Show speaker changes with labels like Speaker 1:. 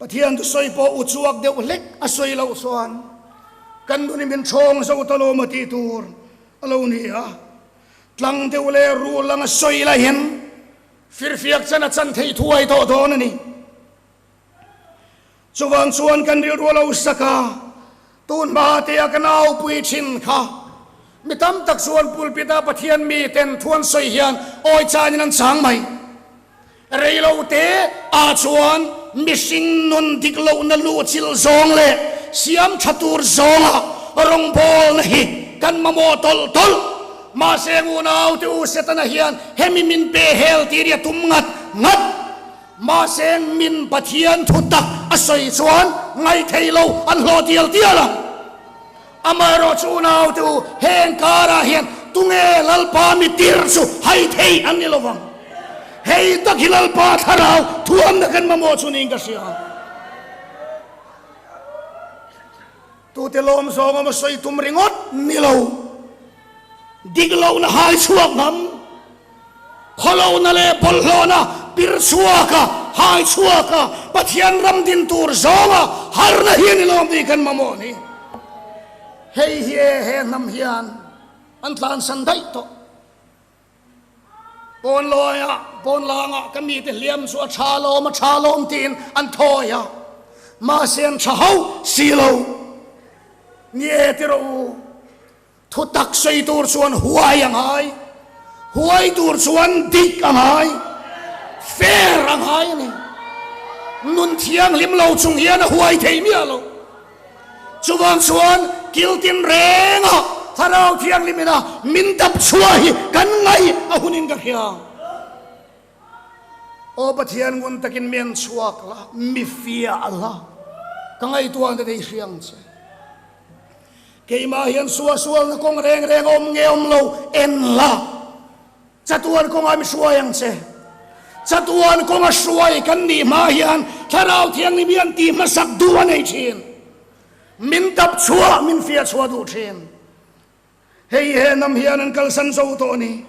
Speaker 1: Pathian tu soi po uchuak deuh lek a soi lo chuan kan nu ni min thong zo talo ma ti tur alo ni a tlang deuh le ru lang a soi la hian firfiak chana chan thei thuai to don ani chuwang chuan kan ril ru lo saka tun ma te a kanau pui thin kha mi tam tak chuan pulpita Pathian mi ten thuan soi hian oi chan nan chang mai reilo te a chuan missing nun diklo na lu chil zong le siam thatur zonga Rawngbawlna hi kan mamo tol tol ma sengu nau te u setana hian hemi min pe hel ti ria tum ngat ngat ma seng min Pathian thutak asoi chuan ngai theilo an hlo tial tiala amaro chu nau tu heng kara hian tunge lalpa mi tir chu hai thei an ni lowang hei tak hilal pa tharau thuam na kan mamo chuning ka sia tu te lom zong ma soi tum ringawt nilo diglo na hai chuak ngam kholo na le bollo na pir chuaka hai chuaka Pathian ram din tur zonga har na hian lom di kan mamo ni hei he nam hian an tlan san dai to pon loya pon langa kami te liam su tha lom tin an thoya ma sen tha ho silo nie te ro thu tak sei tur chuan huai angai huai tur chuan dik angai fair angai ni nun thiang lim lo chung hian huai thei mi alo chuwang chuan kiltin renga tharau thiang limina min dap chuai kan ngai a hunin ka hiang o Pathian ngun takin men chuak la mi fia ala ka ngai tuan te hiang che keima hian sual na kong reng om ngeom lo en la chatuan kong am suayang che chatuan kong a suai kan ni ma hian tharau thiang limian ti masak duan ei chin min dap chua min fia chua du thin hei he nam hian an kal san zo to ni